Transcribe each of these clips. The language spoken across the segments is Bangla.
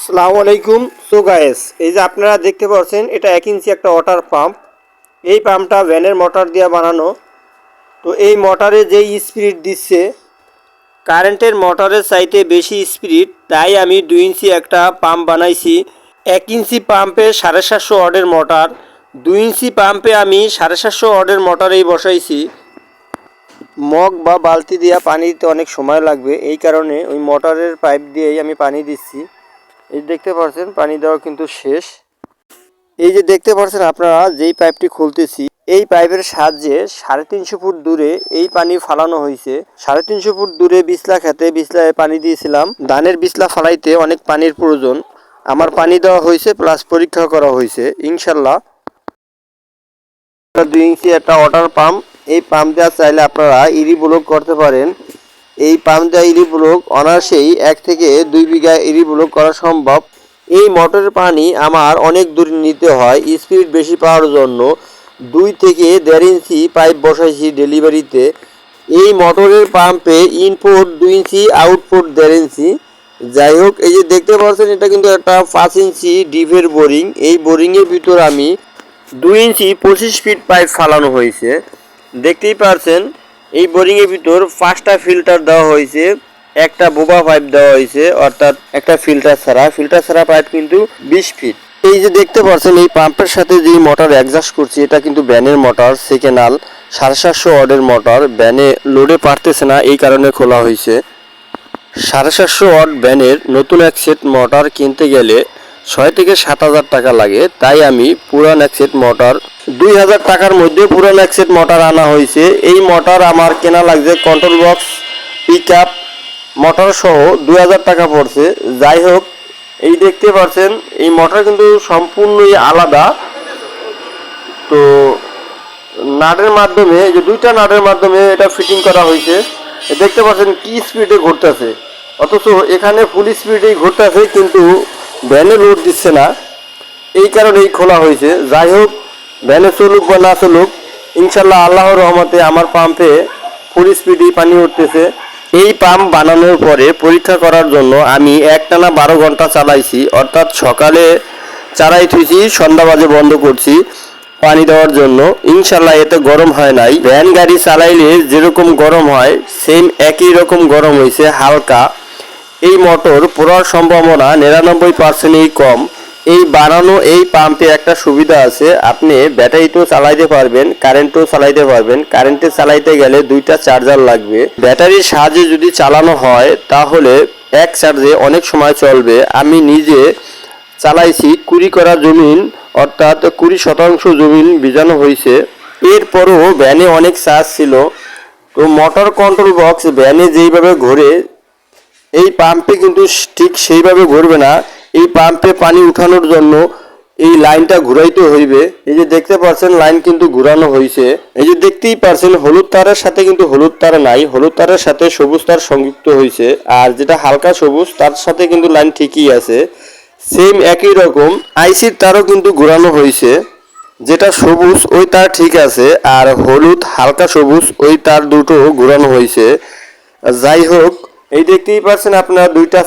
আসসালামু আলাইকুম। সো গাইস, এই যে আপনারা দেখতে পাচ্ছেন এটা 1 ইঞ্চি একটা ওয়াটার পাম্প। এই পাম্পটা ভ্যানের মোটর দিয়ে বানানো। তো এই মোটরে যেই স্পিড দিচ্ছে কারেন্টের মোটরের চাইতে বেশি স্পিড, তাই আমি 2 ইঞ্চি একটা পাম্প বানাইছি। 1 ইঞ্চি পাম্পে 750 ওয়াটের মোটর, 2 ইঞ্চি পাম্পে আমি 750 ওয়াটের মোটরেই বসাইছি। মগ বা বালতি দিয়ে পানি দিতে অনেক সময় লাগবে, এই কারণে ওই মোটরের পাইপ দিয়েই আমি পানি দিচ্ছি। এই দেখতে পাচ্ছেন পানি দেওয়া কিন্তু শেষ। এই যে দেখতে পাচ্ছেন আপনারা যেই পাইপটি খুলতেছি, এই পাইপের সাহায্যে 350 ফুট দূরে এই পানি ফালানো হয়েছে। 350 ফুট দূরে বিছলা খেতে বিছলায় পানি দিয়েছিলাম। ধানের বিছলা ফালাইতে অনেক পানির প্রয়োজন। আমার পানি দেওয়া হয়েছে প্লাস পরীক্ষা করা হয়েছে। ইনশাল্লাহ 2 ইঞ্চি একটা ওয়াটার পাম্প। এই পাম্প দেওয়া চাইলে আপনারা ইরি ব্লক করতে পারেন। এই পাম্প দেওয়া ইরি ব্লক অনায়াসেই 1 থেকে 2 বিঘা ইরি ব্লক করা সম্ভব। এই মোটরের পানি আমার অনেক দূর নিতে হয় স্পিড বেশি পাওয়ার জন্য। 2 থেকে 1.5 ইঞ্চি পাইপ বসাইছি ডেলিভারিতে। এই মোটরের পাম্পে ইনপুট 2 ইঞ্চি, আউটপুট 1.5 ইঞ্চি। যাই হোক, এই যে দেখতে পাচ্ছেন এটা কিন্তু একটা 5 ইঞ্চি ডিপের বোরিং। এই বোরিংয়ের ভিতর আমি 2 ইঞ্চি 25 ফিট পাইপ ফালানো হয়েছে। দেখতেই পারছেন এই বোরিংয়ের ভিতর 5টা ফিল্টার দেওয়া হয়েছে, একটা বোবা পাইপ দেওয়া হয়েছে, অর্থাৎ একটা ফিল্টার ছাড়া পাইপ কিন্তু 20 ফিট। এই যে দেখতে পাচ্ছেন এই পাম্পের সাথে যে মোটর অ্যাডজাস্ট করছি এটা কিন্তু ভ্যানের মোটর, সেকেন্ডাল 750 ওয়াটের মোটর। ভ্যানে লোডে পারতেছে না, এই কারণে খোলা হয়েছে। 750 ওয়াট ভ্যানের নতুন এক সেট মোটর কিনতে গেলে 6 থেকে 7,000 টাকা লাগে। তাই আমি পুরান এক সেট মোটর 2,000 টাকার মধ্যে পুরান এক সেট মোটর আনা হয়েছে। এই মোটর আমার কেনা লাগছে control box, pick up motor সহ 2,000 টাকা পড়ছে। যাই হোক, এই দেখতে পাচ্ছেন এই মোটর কিন্তু সম্পূর্ণই আলাদা। তো নাটের মাধ্যমে, এই যে 2টা নাটের মাধ্যমে এটা ফিটিং করা হয়েছে। দেখতে পাচ্ছেন কি স্পিডে ঘুরতেছে, অথচ এখানে ফুল স্পিডেই ঘুরতেছে, কিন্তু ভ্যানে লোড দিচ্ছে না, এই কারণেই খোলা হয়েছে। যাই হোক, ভ্যানে চলুক বা না চলুক, ইনশাল্লাহ আল্লাহর রহমতে আমার পাম্পে ফুল স্পিডেই পানি উঠতেছে। এই পাম্প বানানোর পরে পরীক্ষা করার জন্য আমি একটানা 12 ঘন্টা চালাইছি, অর্থাৎ সকালে চালাই থুইছি, সন্ধ্যা বাজে বন্ধ করছি পানি দেওয়ার জন্য। ইনশাল্লাহ এতে গরম হয় নাই। ভ্যান গাড়ি চালাইলে যেরকম গরম হয় সেম একই রকম গরম হয়েছে, হালকা। এই মোটর পোড়ার সম্ভাবনা 99%ই কম। এই বানানো এই পাম্পে একটা সুবিধা আছে, আপনি ব্যাটারিতেও চালাইতে পারবেন, কারেন্টও চালাইতে পারবেন। কারেন্টে চালাইতে গেলে 2টা চার্জার লাগবে। ব্যাটারির সাহায্যে যদি চালানো হয় তাহলে এক চার্জে অনেক সময় চলবে। আমি নিজে চালাইছি, 20 করা জমিন, অর্থাৎ 20% জমিন ভিজানো হয়েছে। এরপরও ভ্যানে অনেক চার্জ ছিল। তো মোটর কন্ট্রোল বক্স ভ্যানে যেইভাবে ঘোরে এই পাম্পে কিন্তু ঠিক সেইভাবে ঘুরবে না। এই পাম্পে পানি উঠানোর জন্য এই লাইনটা ঘুরাইতে হইবে। এই যে দেখতে পাচ্ছেন লাইন কিন্তু ঘুরানো হয়েছে। এই যে দেখতেই পাচ্ছেন হলুদ তারের সাথে কিন্তু হলুদ তার নাই, হলুদ তারের সাথে সবুজ তার সংযুক্ত হয়েছে। আর যেটা হালকা সবুজ তার সাথে কিন্তু লাইন ঠিকই আছে, সেম একই রকম। আইসির তারও কিন্তু ঘুরানো হয়েছে, যেটা সবুজ ওই তার ঠিক আছে, আর হলুদ হালকা সবুজ ওই তার দুটো ঘুরানো হয়েছে। যাই হোক, এই দেখতেই পাচ্ছেন আপনারা 2টা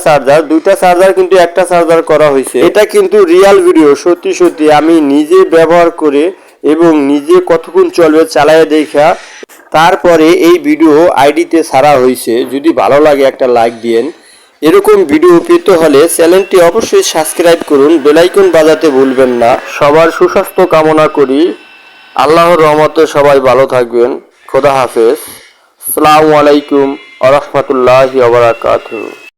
চার্জার কিন্তু একটা চার্জার করা হয়েছে। এটা কিন্তু রিয়াল ভিডিও, সত্যি সত্যি আমি নিজে ব্যবহার করে এবং নিজে কতক্ষণ চলবে চালায় দেখা তারপরে এই ভিডিও আইডিতে ছাড়া হয়েছে। যদি ভালো লাগে একটা লাইক দিয়েন। এরকম ভিডিও পেতে হলে চ্যানেলটি অবশ্যই সাবস্ক্রাইব করুন, বেল আইকন বাজাতে ভুলবেন না। সবার সুস্বাস্থ্য কামনা করি। আল্লাহর রহমতে সবাই ভালো থাকবেন। খোদা হাফেজ। আসসালামু আলাইকুম ওয়া রাহমাতুল্লাহি ওয়া বারাকাতুহু।